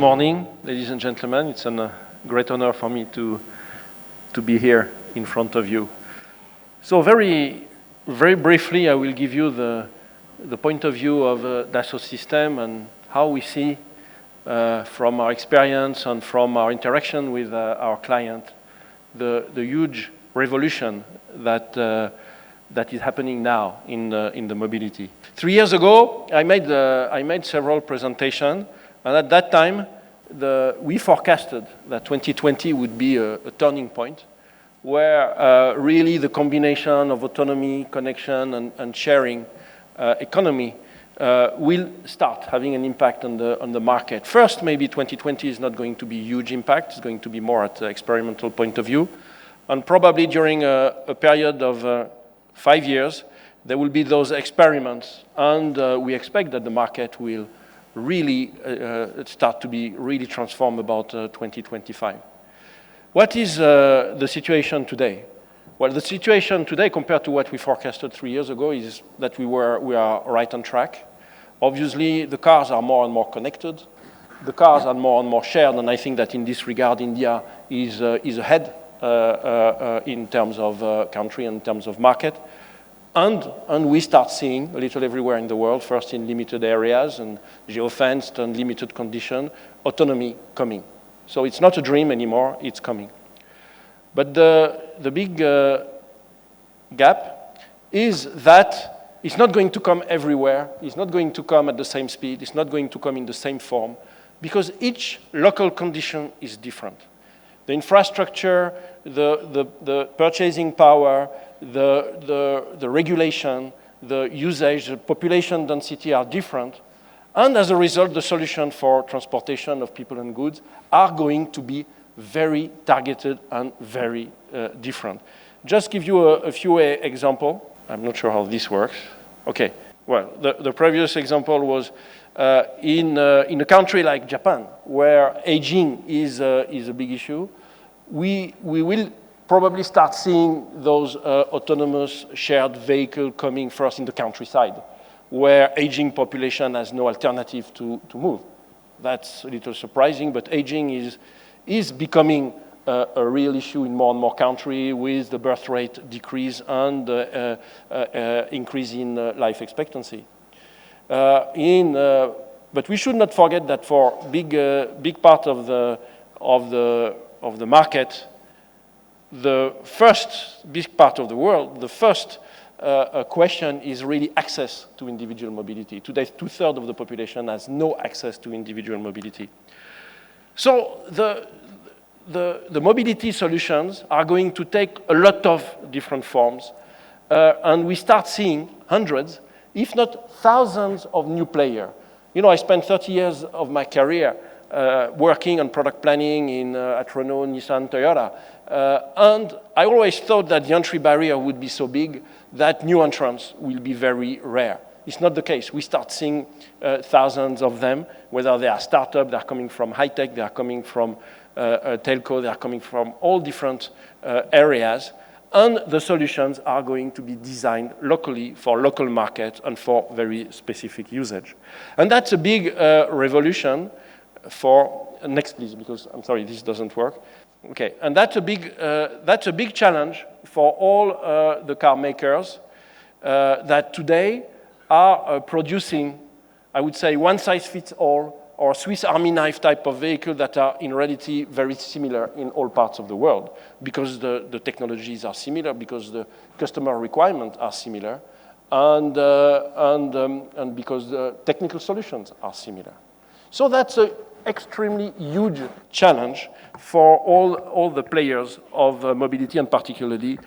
morning, ladies and gentlemen. It's a great honor for me to be here in front of you. So very briefly, I will give you the point of view of Dassault system and how we see from our experience and from our interaction with our client the huge revolution that is happening now in the mobility. 3 years ago, I made several presentations, and at that time, we forecasted that 2020 would be a turning point, where really the combination of autonomy, connection, and sharing economy will start having an impact on the market. First, maybe 2020 is not going to be a huge impact. It's going to be more at the experimental point of view. And probably during a period of 5 years, there will be those experiments, and we expect that the market will really start to be really transformed about 2025. What is the situation today? Well, the situation today compared to what we forecasted 3 years ago is that we are right on track. Obviously, the cars are more and more connected. The cars are more and more shared, and I think that in this regard, India is ahead in terms of country and in terms of market. And we start seeing a little everywhere in the world, first in limited areas and geofenced and limited condition, autonomy coming. So it's not a dream anymore, it's coming. But the big gap is that it's not going to come everywhere, it's not going to come at the same speed, it's not going to come in the same form, because each local condition is different. The infrastructure, the purchasing power, the regulation, the usage, the population density are different. And as a result, the solution for transportation of people and goods are going to be very targeted and very different. Just give you a few examples. I'm not sure how this works. Okay, well, the previous example was in a country like Japan, where aging is a big issue. We will probably start seeing those autonomous shared vehicles coming first in the countryside, where aging population has no alternative to move. That's a little surprising, but aging is becoming a real issue in more and more countries, with the birth rate decrease and increase in life expectancy. But we should not forget that for big part of the market, the first big part of the world, the first question is really access to individual mobility. Today, 2/3 of the population has no access to individual mobility. So the mobility solutions are going to take a lot of different forms, and we start seeing hundreds, if not thousands, of new players. You know, I spent 30 years of my career working on product planning at Renault, Nissan, Toyota. And I always thought that the entry barrier would be so big that new entrants will be very rare. It's not the case. We start seeing thousands of them, whether they are startups, they are coming from high-tech, they are coming from telco, they are coming from all different areas. And the solutions are going to be designed locally for local markets and for very specific usage. And that's a big revolution for, next please, because I'm sorry, this doesn't work. Okay, and that's a big challenge for all the car makers that today are producing, I would say, one-size-fits-all or Swiss Army knife type of vehicle that are in reality very similar in all parts of the world, because the technologies are similar, because the customer requirements are similar, and because the technical solutions are similar. So that's an extremely huge challenge for all the players of mobility, and particularly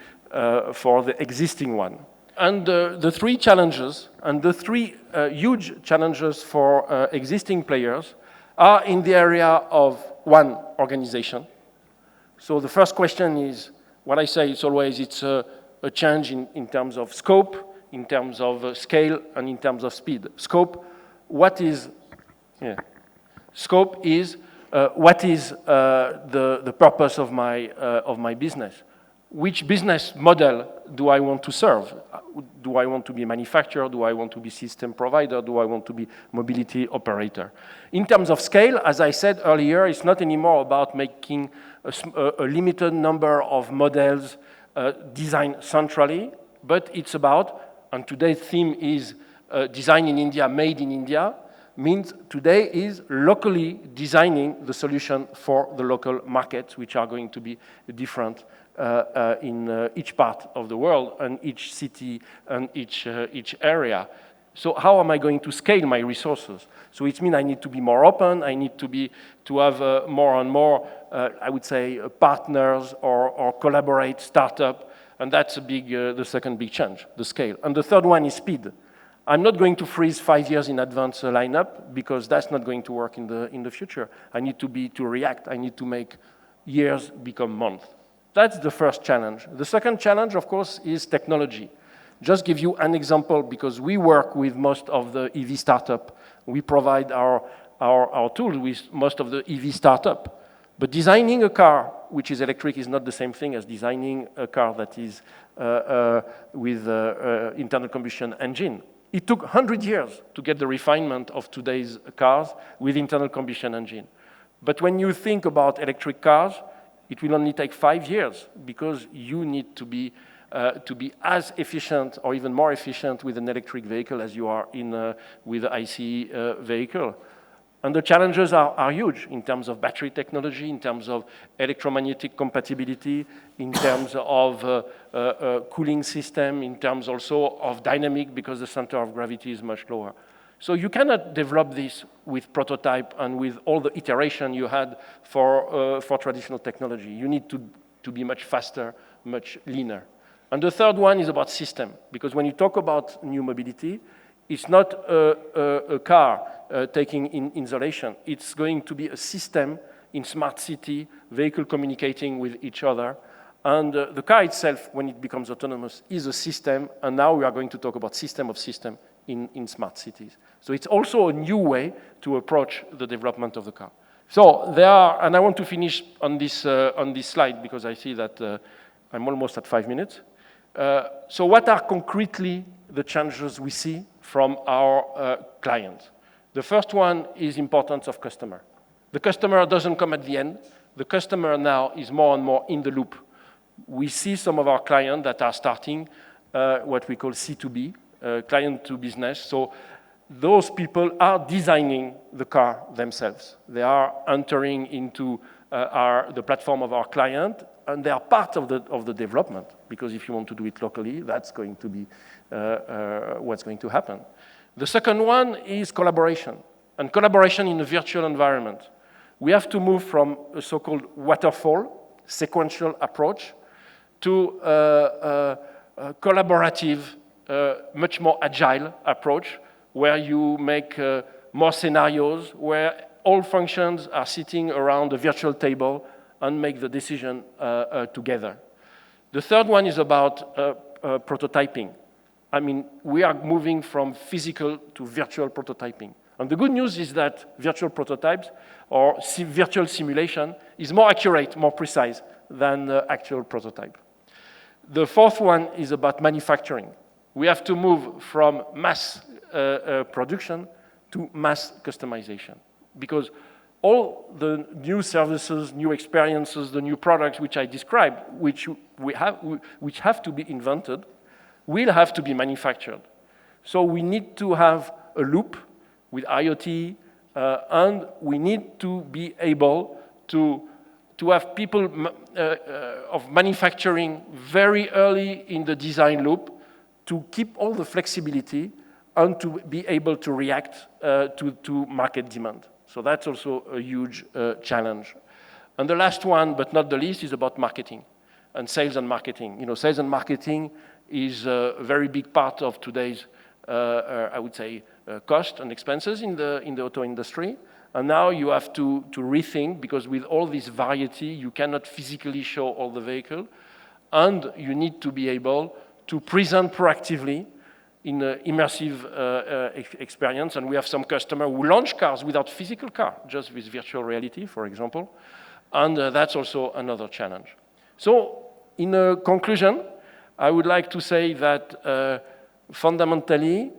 for the existing one. And the three challenges, and the three huge challenges for existing players are in the area of, one, organization. So the first question is, what I say is always, it's a change in terms of scope, in terms of scale, and in terms of speed. Scope, what is, Scope is what is the purpose of my business. which business model do I want to serve? Do I want to be a manufacturer? Do I want to be system provider? Do I want to be mobility operator? In terms of scale, as I said earlier, it's not anymore about making a limited number of models designed centrally, but it's about, and today's theme is design in India, made in India, means today is locally designing the solution for the local markets, which are going to be different in each part of the world and each city and each area. So how am I going to scale my resources? So it means I need to be more open, I need to have more and more, I would say, partners or collaborate, startup, and that's the second big change, the scale. And the third one is speed. I'm not going to freeze 5 years in advance a lineup because that's not going to work in the future. I need to react. I need to make years become months. That's the first challenge. The second challenge, of course, is technology. Just give you an example because we work with most of the EV startup. We provide our tools with most of the EV startup. But designing a car which is electric is not the same thing as designing a car that is with internal combustion engine. It took 100 years to get the refinement of today's cars with internal combustion engine. But when you think about electric cars, it will only take 5 years because you need to be as efficient or even more efficient with an electric vehicle as you are with an ICE vehicle. And the challenges are huge in terms of battery technology, in terms of electromagnetic compatibility, in terms of cooling system, in terms also of dynamic because the center of gravity is much lower. So you cannot develop this with prototype and with all the iteration you had for traditional technology. You need to be much faster, much leaner. And the third one is about system, because when you talk about new mobility, it's not a car taking in insulation. It's going to be a system in smart city, vehicle communicating with each other. And the car itself, when it becomes autonomous, is a system. And now we are going to talk about system of system in smart cities. So it's also a new way to approach the development of the car. So there are, and I want to finish on this slide because I see that I'm almost at 5 minutes. So what are concretely the challenges we see from our clients? The first one is importance of customer. The customer doesn't come at the end. The customer now is more and more in the loop. We see some of our clients that are starting what we call C2B, client to business. So those people are designing the car themselves. They are entering into the platform of our client, and they are part of the development, because if you want to do it locally, that's going to be what's going to happen. The second one is collaboration, and collaboration in a virtual environment. We have to move from a so-called waterfall, sequential approach, to a collaborative, much more agile approach, where you make more scenarios, where all functions are sitting around a virtual table and make the decision together. The third one is about prototyping. I mean, we are moving from physical to virtual prototyping. And the good news is that virtual prototypes or virtual simulation is more accurate, more precise than the actual prototype. The fourth one is about manufacturing. We have to move from mass production to mass customization, because all the new services, new experiences, the new products which I described, which have to be invented, will have to be manufactured. So we need to have a loop with IoT, and we need to be able to have people of manufacturing very early in the design loop to keep all the flexibility and to be able to react to market demand. So that's also a huge challenge. And the last one, but not the least, is about marketing and sales and marketing. You know, sales and marketing is a very big part of today's, I would say, cost and expenses in the auto industry. And now you have to rethink, because with all this variety, you cannot physically show all the vehicle, and you need to be able to present proactively in an immersive experience. And we have some customers who launch cars without physical car, just with virtual reality, for example. And that's also another challenge. So in a conclusion, I would like to say that fundamentally,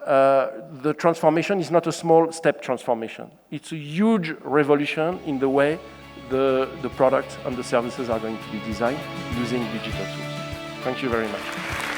the transformation is not a small step transformation. It's a huge revolution in the way the products and the services are going to be designed using digital tools. Thank you very much.